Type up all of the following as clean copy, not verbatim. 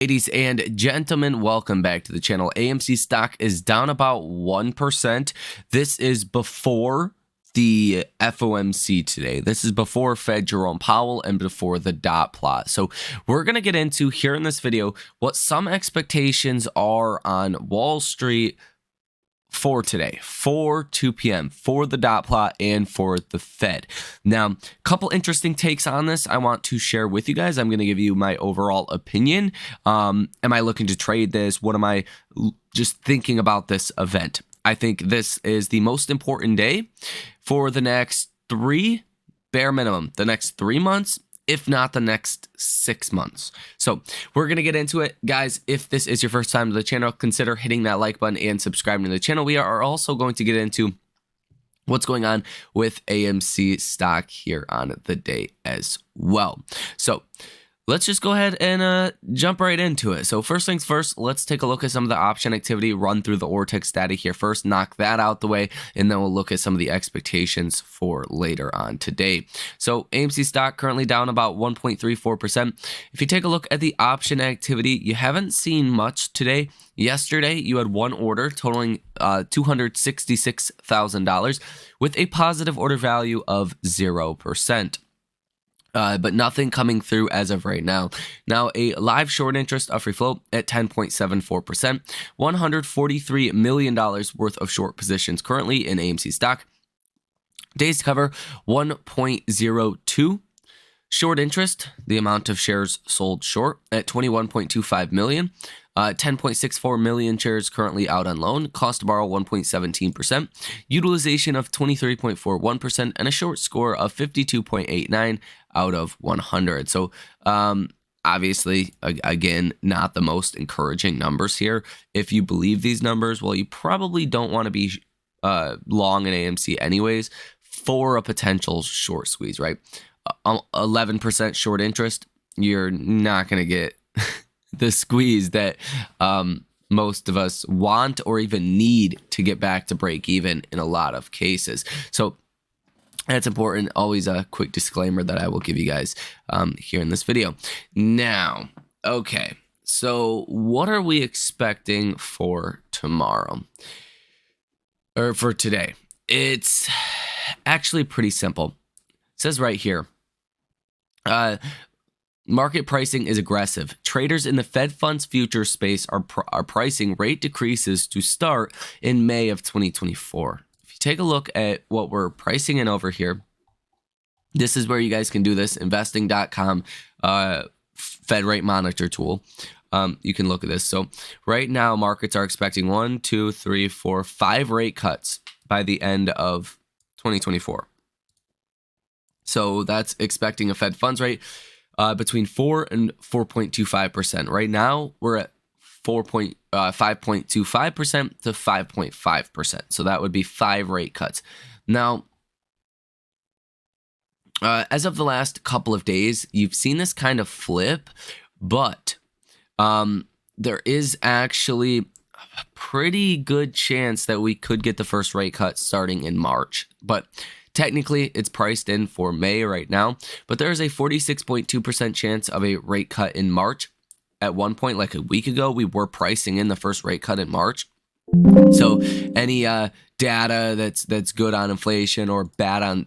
Ladies and gentlemen, welcome back to the channel. AMC stock is down about 1%. This is before the FOMC today. This is before Fed Jerome Powell and before the dot plot. So we're going to get into here in this video what some expectations are on Wall Street for today, for 2 p.m., for the dot plot, and for the Fed. Now, a couple interesting takes on this I want to share with you guys. I'm going to give you my overall opinion. Am I looking to trade this? What am I just thinking about this event? I think this is the most important day for the next bare minimum, the next 3 months, if not the next 6 months. So we're going to get into it. Guys, if this is your first time to the channel, consider hitting that like button and subscribing to the channel. We are also going to get into what's going on with AMC stock here on the day as well. So let's just go ahead and jump right into it. So first things first, let's take a look at some of the option activity, run through the Ortex data here first, knock that out the way, and then we'll look at some of the expectations for later on today. So AMC stock currently down about 1.34%. If you take a look at the option activity, you haven't seen much today. Yesterday, you had one order totaling $266,000 with a positive order value of 0%. But nothing coming through as of right now. Now, a live short interest of free float at 10.74%, $143 million worth of short positions currently in AMC stock. Days to cover 1.02. Short interest, the amount of shares sold short at 21.25 million. 10.64 million shares currently out on loan. Cost to borrow 1.17%. Utilization of 23.41% and a short score of 52.89 out of 100. So obviously, again, not the most encouraging numbers here. If you believe these numbers, well, you probably don't want to be long in AMC anyways for a potential short squeeze, right? 11% short interest, you're not going to get the squeeze that most of us want or even need to get back to break even in a lot of cases. So that's important. Always a quick disclaimer that I will give you guys here in this video. Now, okay, so what are we expecting for tomorrow or for today? It's actually pretty simple. It says right here, market pricing is aggressive. Traders in the Fed funds future space are pricing rate decreases to start in May of 2024. If you take a look at what we're pricing in over here, this is where you guys can do this, investing.com Fed rate monitor tool. You can look at this. So right now, markets are expecting 1, 2, 3, 4, 5 rate cuts by the end of 2024. So that's expecting a Fed funds rate between 4 and 4.25%. Right now, we're at 5.25% to 5.5%. So that would be 5 rate cuts. Now, as of the last couple of days, you've seen this kind of flip, but there is actually a pretty good chance that we could get the first rate cut starting in March. But technically, it's priced in for May right now, but there is a 46.2% chance of a rate cut in March. At one point, like a week ago, we were pricing in the first rate cut in March. So any data that's good on inflation or bad on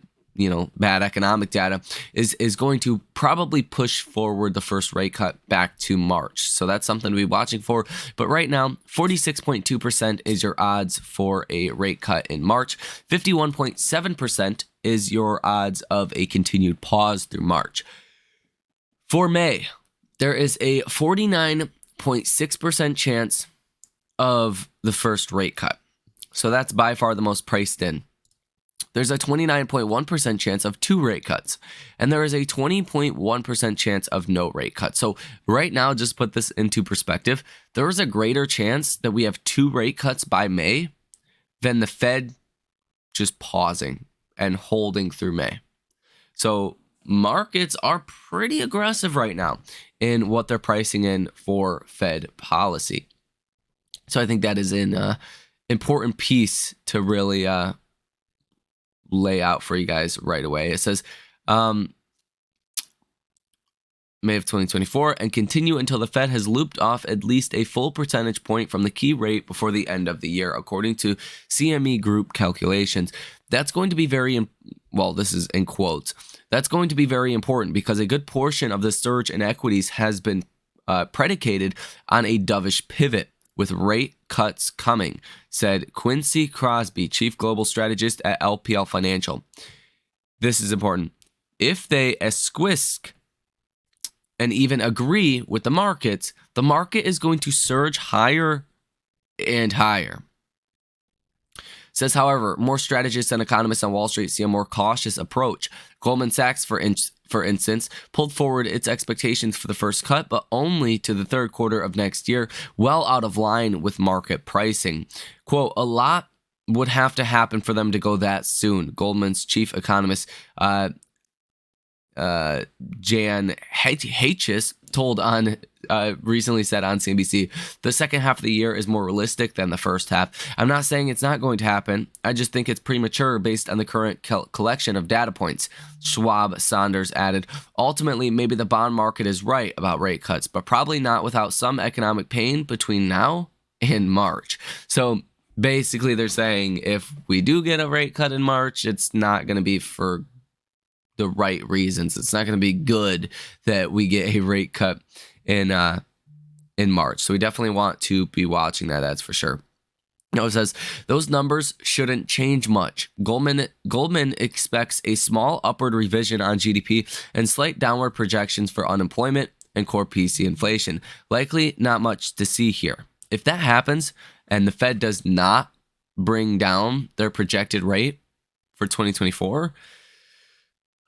bad economic data is going to probably push forward the first rate cut back to March. So that's something to be watching for. But right now, 46.2% is your odds for a rate cut in March. 51.7% is your odds of a continued pause through March. For May, there is a 49.6% chance of the first rate cut. So that's by far the most priced in. There's a 29.1% chance of 2 rate cuts, and there is a 20.1% chance of no rate cuts. So right now, just put this into perspective, there is a greater chance that we have 2 rate cuts by May than the Fed just pausing and holding through May. So markets are pretty aggressive right now in what they're pricing in for Fed policy. So I think that is an important piece to really lay out for you guys right away. It says May of 2024, and continue until the Fed has looped off at least a full percentage point from the key rate before the end of the year, according to CME Group calculations. That's going to be this is in quotes. That's going to be very important because a good portion of the surge in equities has been predicated on a dovish pivot with rate cuts coming, said Quincy Crosby, chief global strategist at LPL Financial. This is important. If they esquisk and even agree with the market is going to surge higher and higher. Says, however, more strategists and economists on Wall Street see a more cautious approach. Goldman Sachs, for instance, pulled forward its expectations for the first cut, but only to the third quarter of next year, well out of line with market pricing. Quote, a lot would have to happen for them to go that soon, Goldman's chief economist, Jan Hatches recently said on CNBC, the second half of the year is more realistic than the first half. I'm not saying it's not going to happen. I just think it's premature based on the current collection of data points. Schwab Saunders added, ultimately, maybe the bond market is right about rate cuts, but probably not without some economic pain between now and March. So basically they're saying if we do get a rate cut in March, it's not going to be for the right reasons. It's not going to be good that we get a rate cut in March. So we definitely want to be watching that. That's for sure. Now it says those numbers shouldn't change much. Goldman expects a small upward revision on GDP and slight downward projections for unemployment and core PC inflation. Likely not much to see here. If that happens and the Fed does not bring down their projected rate for 2024,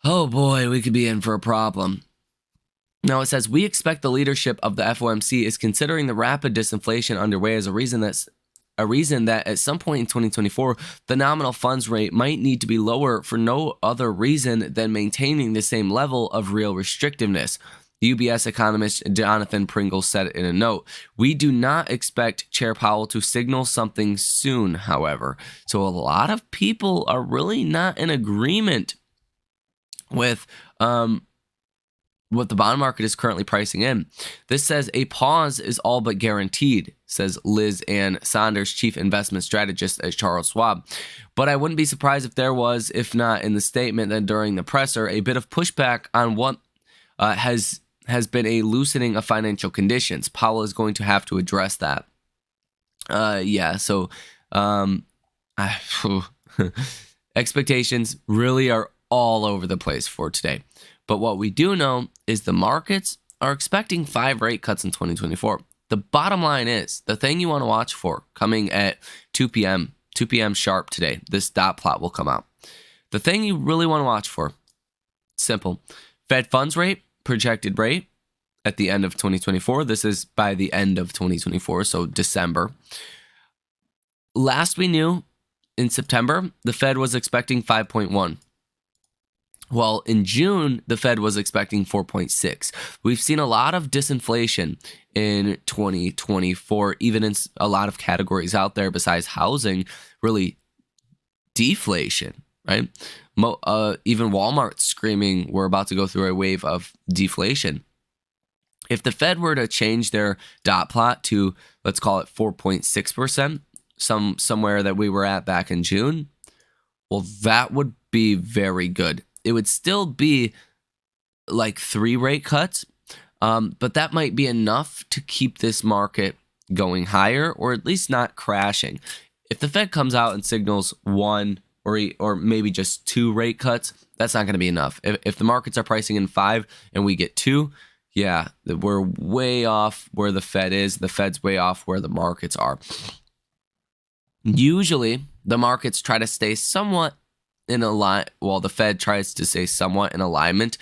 oh boy, we could be in for a problem. Now it says, we expect the leadership of the FOMC is considering the rapid disinflation underway as a reason that at some point in 2024, the nominal funds rate might need to be lower for no other reason than maintaining the same level of real restrictiveness. UBS economist Jonathan Pringle said in a note, we do not expect Chair Powell to signal something soon, however. So a lot of people are really not in agreement with what the bond market is currently pricing in. This says a pause is all but guaranteed, says Liz Ann Saunders, chief investment strategist at Charles Schwab. But I wouldn't be surprised if there was, if not in the statement, then during the presser, a bit of pushback on what has been a loosening of financial conditions. Powell is going to have to address that. Expectations really are all over the place for today. But what we do know is the markets are expecting 5 rate cuts in 2024. The bottom line is, the thing you want to watch for coming at 2 p.m. sharp today, this dot plot will come out. The thing you really want to watch for, simple, Fed funds rate, projected rate at the end of 2024. This is by the end of 2024, so December. Last we knew, in September, the Fed was expecting 5.1. Well, in June, the Fed was expecting 4.6. We've seen a lot of disinflation in 2024, even in a lot of categories out there besides housing, really deflation, right? Even Walmart screaming we're about to go through a wave of deflation. If the Fed were to change their dot plot to, let's call it 4.6%, somewhere that we were at back in June, well, that would be very good. It would still be like 3 rate cuts, but that might be enough to keep this market going higher or at least not crashing. If the Fed comes out and signals 1 or maybe just 2 rate cuts, that's not going to be enough. If the markets are pricing in 5 and we get 2, yeah, we're way off where the Fed is. The Fed's way off where the markets are. Usually, the markets try to stay somewhat in the Fed tries to stay somewhat in alignment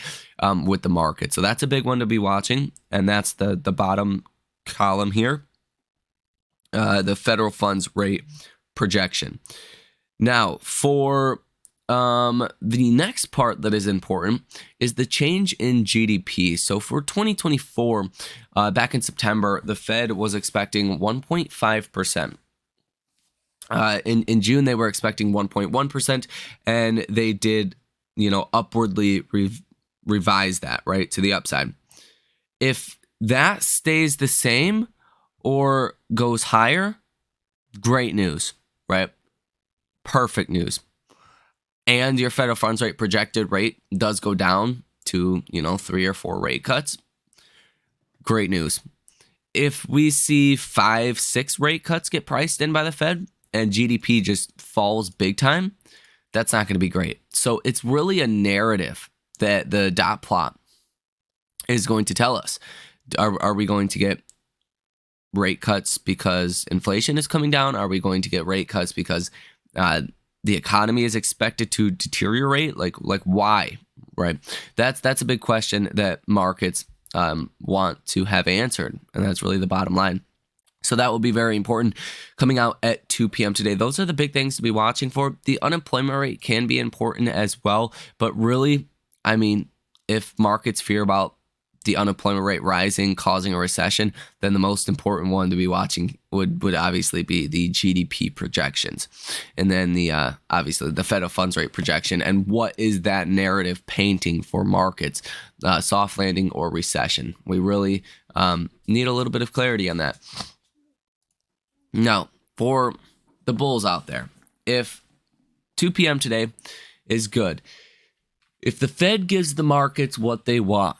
with the market. So that's a big one to be watching. And that's the bottom column here, the federal funds rate projection. Now, for the next part that is important is the change in GDP. So for 2024, back in September, the Fed was expecting 1.5%. In June, they were expecting 1.1%, and they did, upwardly revise that, right, to the upside. If that stays the same or goes higher, great news, right? Perfect news. And your federal funds rate projected rate does go down to, 3 or 4 rate cuts. Great news. If we see 5, 6 rate cuts get priced in by the Fed and GDP just falls big time, that's not going to be great. So it's really a narrative that the dot plot is going to tell us. Are we going to get rate cuts because inflation is coming down? Are we going to get rate cuts because the economy is expected to deteriorate? Like why? Right? That's a big question that markets want to have answered, and that's really the bottom line. So that will be very important coming out at 2 p.m. today. Those are the big things to be watching for. The unemployment rate can be important as well, but really, I mean, if markets fear about the unemployment rate rising, causing a recession, then the most important one to be watching would obviously be the GDP projections. And then the obviously the federal funds rate projection, and what is that narrative painting for markets, soft landing or recession. We really need a little bit of clarity on that. Now, for the bulls out there, if 2 p.m. today is good, if the Fed gives the markets what they want,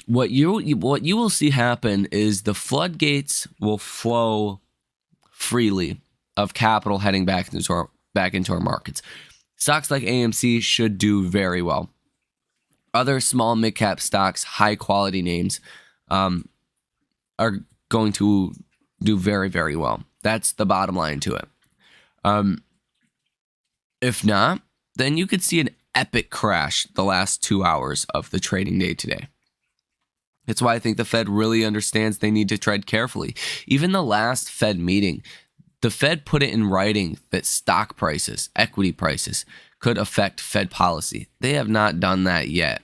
what you will see happen is the floodgates will flow freely of capital heading back into our markets. Stocks like AMC should do very well. Other small mid-cap stocks, high-quality names, are going to do very, very well. That's the bottom line to it. If not, then you could see an epic crash the last 2 hours of the trading day today. That's why I think the Fed really understands they need to tread carefully. Even the last Fed meeting, the Fed put it in writing that stock prices, equity prices, could affect Fed policy. They have not done that yet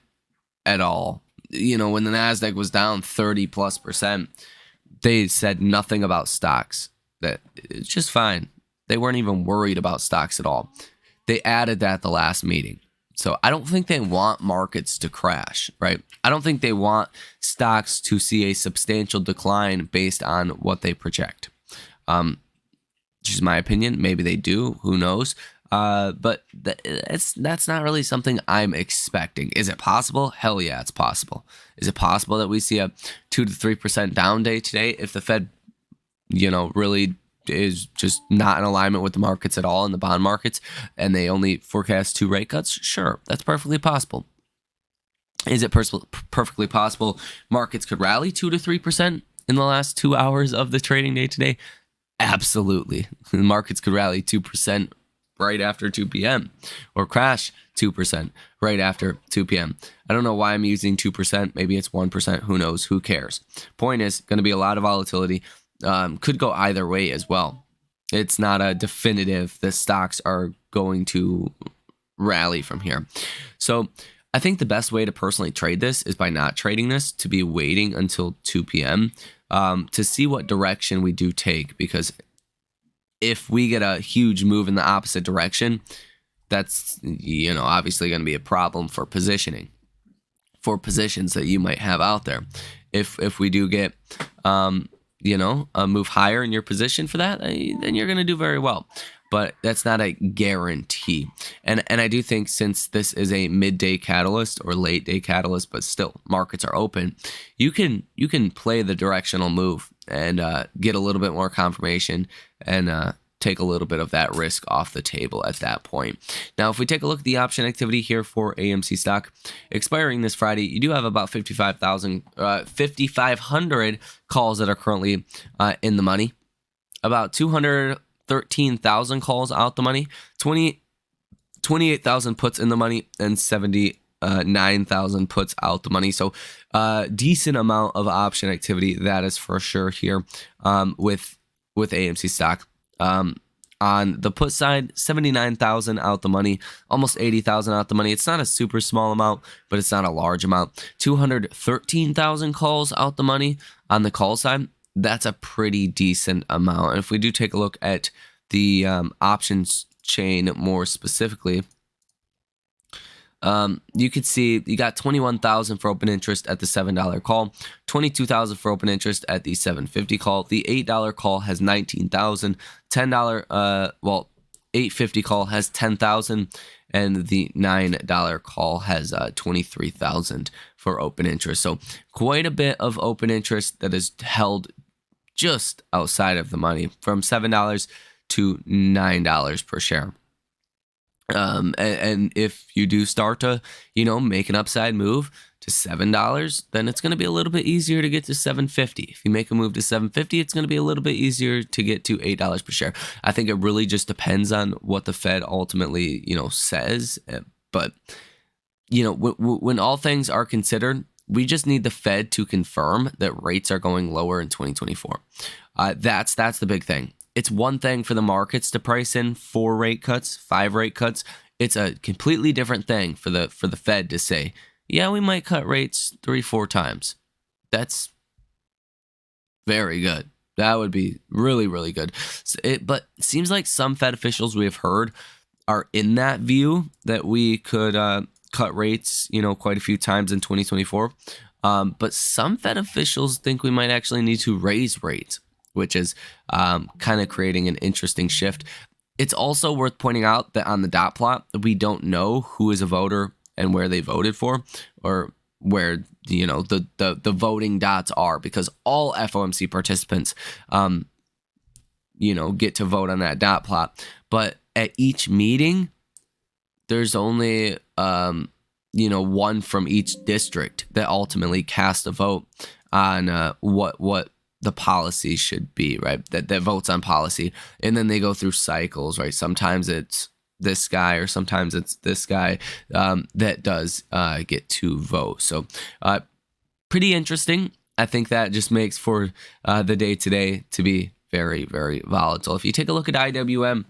at all. When the NASDAQ was down 30+%, they said nothing about stocks. That it's just fine. They weren't even worried about stocks at all. They added that at the last meeting. So I don't think they want markets to crash, right? I don't think they want stocks to see a substantial decline based on what they project. Just my opinion. Maybe they do. Who knows? But that's not really something I'm expecting. Is it possible? Hell yeah, it's possible. Is it possible that we see a 2 to 3% down day today if the Fed, really is just not in alignment with the markets at all in the bond markets, and they only forecast 2 rate cuts? Sure, that's perfectly possible. Is it perfectly possible markets could rally 2 to 3% in the last 2 hours of the trading day today? Absolutely. The markets could rally 2% right after 2 p.m. or crash 2% right after 2 p.m. I don't know why I'm using 2%. Maybe it's 1%. Who knows? Who cares? Point is, going to be a lot of volatility. Could go either way as well. It's not a definitive that stocks are going to rally from here. So I think the best way to personally trade this is by not trading this, to be waiting until 2 p.m. To see what direction we do take, because if we get a huge move in the opposite direction, that's obviously going to be a problem for positioning, for positions that you might have out there. If we do get a move higher in your position for that, then you're going to do very well. But that's not a guarantee. And I do think, since this is a midday catalyst or late day catalyst, but still markets are open, you can play the directional move and get a little bit more confirmation and take a little bit of that risk off the table at that point. Now, if we take a look at the option activity here for AMC stock, expiring this Friday, you do have about 5,500 calls that are currently in the money, about 213,000 calls out the money, 28,000 puts in the money, and 79,000 puts out the money. So decent amount of option activity, that is for sure here with AMC stock. On the put side, 79,000 out the money, almost 80,000 out the money. It's not a super small amount, but it's not a large amount. 213,000 calls out the money on the call side. That's a pretty decent amount. And if we do take a look at the options chain more specifically, you could see you got 21,000 for open interest at the $7 call, 22,000 for open interest at the $7.50 call. The $8 call has 19,000, $10 $8.50 call has 10,000, and the $9 call has 23,000 for open interest. So quite a bit of open interest that is held just outside of the money, from $7 to $9 per share. And if you do start to, make an upside move to $7, then it's going to be a little bit easier to get to $7.50. If you make a move to $7.50, it's going to be a little bit easier to get to $8 per share. I think it really just depends on what the Fed ultimately, says. But, when all things are considered, we just need the Fed to confirm that rates are going lower in 2024. That's the big thing. It's one thing for the markets to price in 4 rate cuts, 5 rate cuts. It's a completely different thing for the Fed to say, yeah, we might cut rates 3-4 times. That's very good. That would be really, really good. But it seems like some Fed officials we have heard are in that view that we could cut rates, quite a few times in 2024. But some Fed officials think we might actually need to raise rates, which is kind of creating an interesting shift. It's also worth pointing out that on the dot plot, we don't know who is a voter and where they voted for, or where the voting dots are, because all FOMC participants get to vote on that dot plot. But at each meeting, there's only one from each district that ultimately cast a vote on what the policy should be, right? That votes on policy. And then they go through cycles, right? Sometimes it's this guy, or sometimes it's this guy that does get to vote. So pretty interesting. I think that just makes for the day today to be very, very volatile. If you take a look at IWM,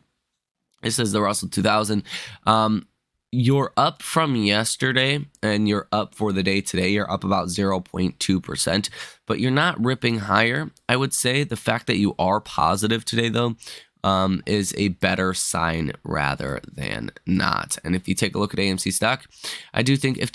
it says the Russell 2000. You're up from yesterday, and you're up for the day today. You're up about 0.2%, but you're not ripping higher. I would say the fact that you are positive today, though, is a better sign rather than not. And if you take a look at AMC stock, I do think if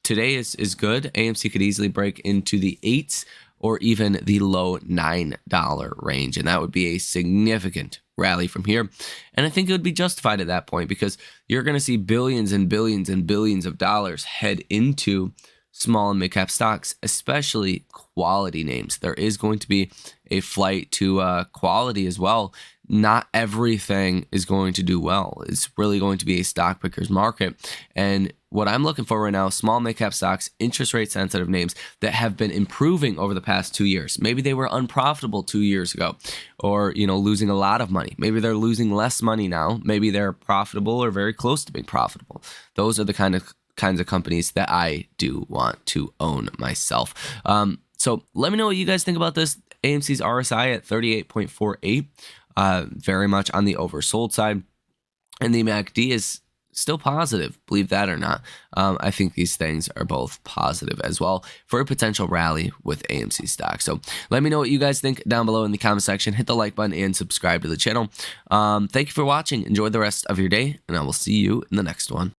today is good, AMC could easily break into the 8s or even the low $9 range, and that would be a significant rally from here. And I think it would be justified at that point, because you're going to see billions and billions and billions of dollars head into small and mid cap stocks, especially quality names. There is going to be a flight to quality as well. Not everything is going to do well. It's really going to be a stock picker's market. And what I'm looking for right now, small mid cap stocks, interest rate sensitive names that have been improving over the past 2 years. Maybe they were unprofitable 2 years ago, or losing a lot of money. Maybe they're losing less money now. Maybe they're profitable or very close to being profitable. Those are the kinds of companies that I do want to own myself. So let me know what you guys think about this. AMC's RSI at 38.48, very much on the oversold side. And the MACD is still positive, believe that or not. I think these things are both positive as well for a potential rally with AMC stock. So let me know what you guys think down below in the comment section. Hit the like button and subscribe to the channel. Thank you for watching. Enjoy the rest of your day, and I will see you in the next one.